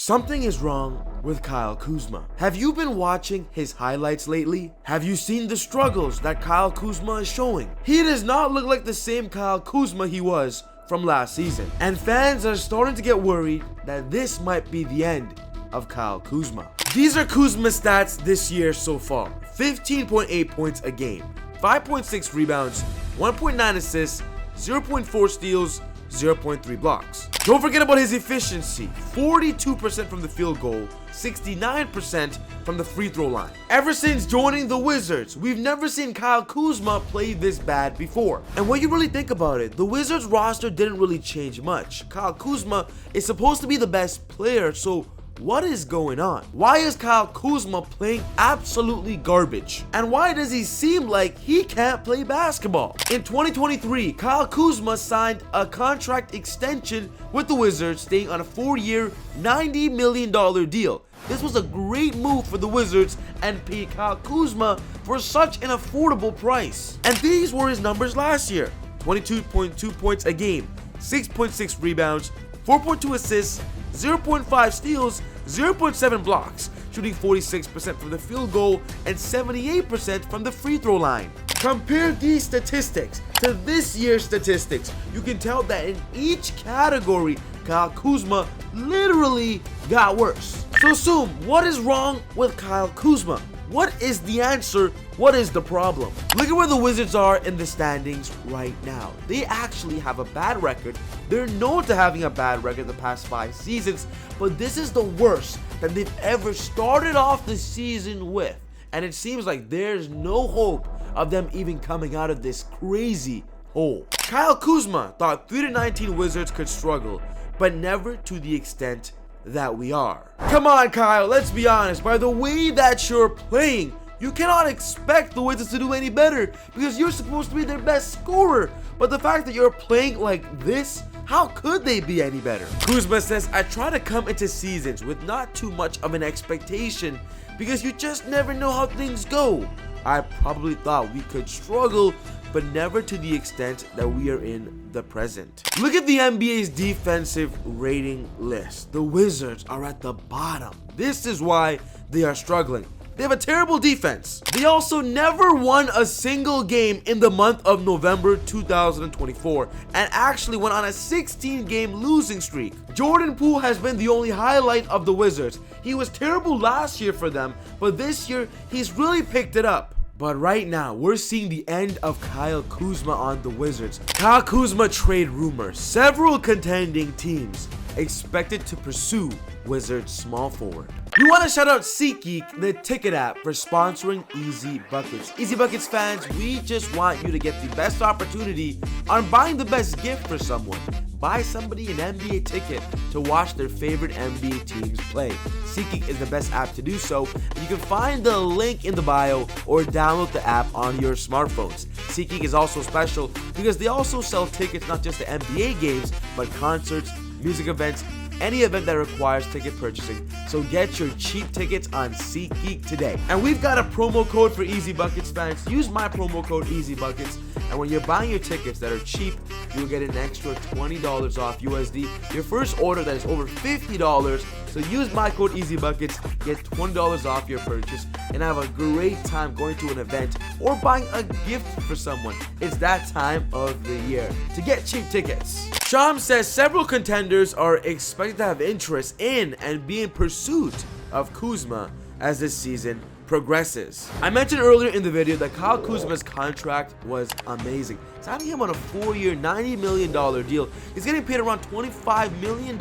Something is wrong with Kyle Kuzma. Have you been watching his highlights lately? Have you seen the struggles that Kyle Kuzma is showing? He does not look like the same Kyle Kuzma he was from last season. And fans are starting to get worried that this might be the end of Kyle Kuzma. These are Kuzma's stats this year so far. 15.8 points a game, 5.6 rebounds, 1.9 assists, 0.4 steals, 0.3 blocks. Don't forget about his efficiency. 42% from the field goal, 69% from the free throw line. Ever since joining the Wizards, we've never seen Kyle Kuzma play this bad before. And when you really think about it, the Wizards roster didn't really change much. Kyle Kuzma is supposed to be the best player, so what is going on? Why is Kyle Kuzma playing absolutely garbage? And why does he seem like he can't play basketball? In 2023, Kyle Kuzma signed a contract extension with the Wizards, staying on a 4-year, $90 million deal. This was a great move for the Wizards and paid Kyle Kuzma for such an affordable price. And these were his numbers last year: 22.2 points a game, 6.6 rebounds, 4.2 assists, 0.5 steals, 0.7 blocks, shooting 46% from the field goal and 78% from the free throw line. Compare these statistics to this year's statistics. You can tell that in each category, Kyle Kuzma literally got worse. So Soom, what is wrong with Kyle Kuzma? What is the answer? What is the problem? Look at where the Wizards are in the standings right now. They actually have a bad record. They're known to having a bad record the past 5 seasons, but this is the worst that they've ever started off the season with. And it seems like there's no hope of them even coming out of this crazy hole. Kyle Kuzma thought 3-19 Wizards could struggle, but never to the extent that we are. Come on, Kyle, let's be honest. By the way that you're playing, you cannot expect the Wizards to do any better because you're supposed to be their best scorer. But the fact that you're playing like this, how could they be any better? Kuzma says, I try to come into seasons with not too much of an expectation because you just never know how things go. I probably thought we could struggle, but never to the extent that we are in the present. Look at the NBA's defensive rating list. The Wizards are at the bottom. This is why they are struggling. They have a terrible defense. They also never won a single game in the month of November 2024 and actually went on a 16-game losing streak. Jordan Poole has been the only highlight of the Wizards. He was terrible last year for them, but this year he's really picked it up. But right now, we're seeing the end of Kyle Kuzma on the Wizards. Kyle Kuzma trade rumors. Several contending teams expected to pursue Wizards small forward. We want to shout out SeatGeek, the ticket app, for sponsoring Easy Buckets. Easy Buckets fans, we just want you to get the best opportunity on buying the best gift for someone. Buy somebody an NBA ticket to watch their favorite NBA teams play. SeatGeek is the best app to do so. You can find the link in the bio or download the app on your smartphones. SeatGeek is also special because they also sell tickets not just to NBA games, but concerts, music events, any event that requires ticket purchasing. So get your cheap tickets on SeatGeek today. And we've got a promo code for Easy Buckets fans. Use my promo code Easy Buckets, and when you're buying your tickets that are cheap, you'll get an extra $20 off USD. Your first order that is over $50. So use my code Easy Buckets, get $20 off your purchase, and have a great time going to an event or buying a gift for someone. It's that time of the year to get cheap tickets. Sham says several contenders are expected to have interest in and be in pursuit of Kuzma as this season progresses. I mentioned earlier in the video that Kyle Kuzma's contract was amazing. Signing him on a 4-year, $90 million deal. He's getting paid around $25 million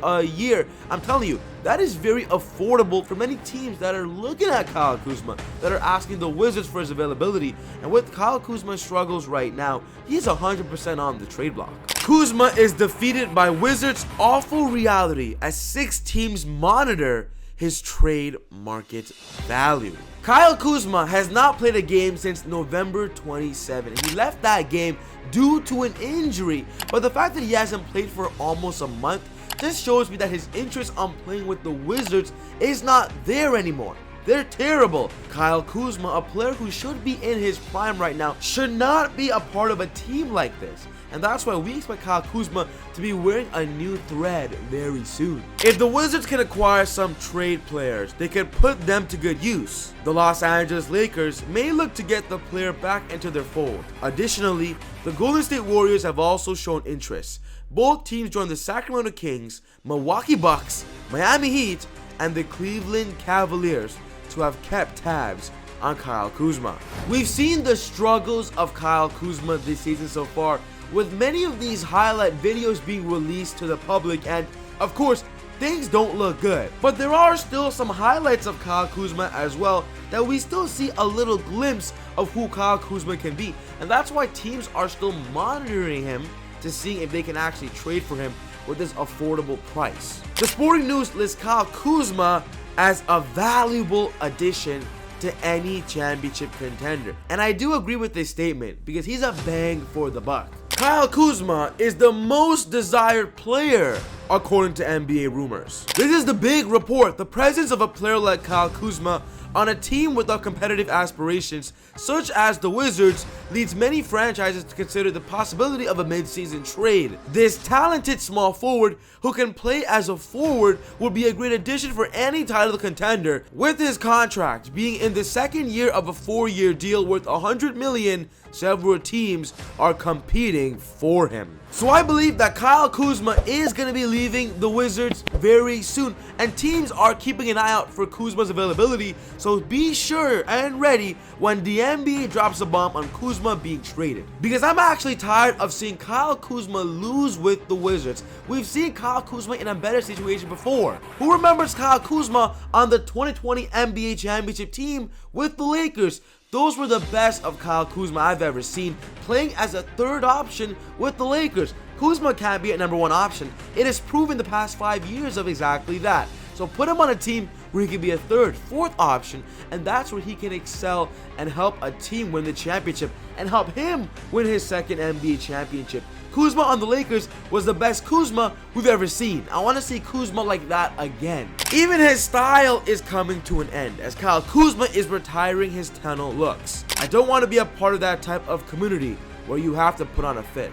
a year. I'm telling you, that is very affordable for many teams that are looking at Kyle Kuzma, that are asking the Wizards for his availability. And with Kyle Kuzma's struggles right now, he's 100% on the trade block. Kuzma is defeated by Wizards' awful reality as 6 teams monitor his trade market value. Kyle Kuzma has not played a game since November 27. He left that game due to an injury, but the fact that he hasn't played for almost a month just shows me that his interest on playing with the Wizards is not there anymore. They're terrible. Kyle Kuzma, a player who should be in his prime right now, should not be a part of a team like this. and that's why we expect Kyle Kuzma to be wearing a new thread very soon. If the Wizards can acquire some trade players, they can put them to good use. The Los Angeles Lakers may look to get the player back into their fold. Additionally, the Golden State Warriors have also shown interest. Both teams joined the Sacramento Kings, Milwaukee Bucks, Miami Heat, and the Cleveland Cavaliers to have kept tabs on Kyle Kuzma. We've seen the struggles of Kyle Kuzma this season so far, with many of these highlight videos being released to the public, and of course things don't look good. But there are still some highlights of Kyle Kuzma as well that we still see a little glimpse of who Kyle Kuzma can be, and that's why teams are still monitoring him to see if they can actually trade for him with this affordable price. The Sporting News lists Kyle Kuzma as a valuable addition to any championship contender, and I do agree with this statement because he's a bang for the buck. Kyle Kuzma is the most desired player according to NBA rumors. This is the big report. The presence of a player like Kyle Kuzma on a team without competitive aspirations such as the Wizards leads many franchises to consider the possibility of a mid-season trade. This talented small forward who can play as a forward would be a great addition for any title contender, with his contract being in the second year of a 4-year deal worth $100 million. Several teams are competing for him. So I believe that Kyle Kuzma is going to be leaving the Wizards very soon, and teams are keeping an eye out for Kuzma's availability, so be sure and ready when the NBA drops a bomb on Kuzma being traded. Because I'm actually tired of seeing Kyle Kuzma lose with the Wizards. We've seen Kyle Kuzma in a better situation before. Who remembers Kyle Kuzma on the 2020 NBA championship team with the Lakers? Those were the best of Kyle Kuzma I've ever seen, playing as a third option with the Lakers. Kuzma can't be a #1 option. It has proven the past 5 years of exactly that. So put him on a team where he can be a third, fourth option, and that's where he can excel and help a team win the championship and help him win his second NBA championship. Kuzma on the Lakers was the best Kuzma we've ever seen. I want to see Kuzma like that again. Even his style is coming to an end as Kyle Kuzma is retiring his tunnel looks. I don't want to be a part of that type of community where you have to put on a fit.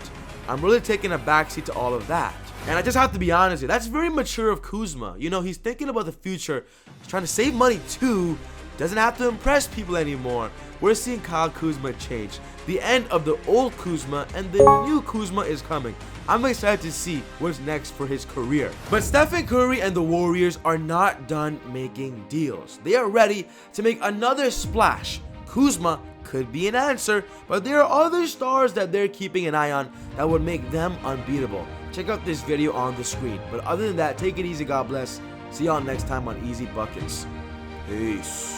I'm really taking a backseat to all of that. And I just have to be honest here, that's very mature of Kuzma. You know, he's thinking about the future. He's trying to save money too. Doesn't have to impress people anymore. We're seeing Kyle Kuzma change. The end of the old Kuzma and the new Kuzma is coming. I'm excited to see what's next for his career. But Stephen Curry and the Warriors are not done making deals. They are ready to make another splash. Kuzma could be an answer, but there are other stars that they're keeping an eye on that would make them unbeatable. Check out this video on the screen. But other than that, take it easy, God bless. See y'all next time on Easy Buckets. Peace.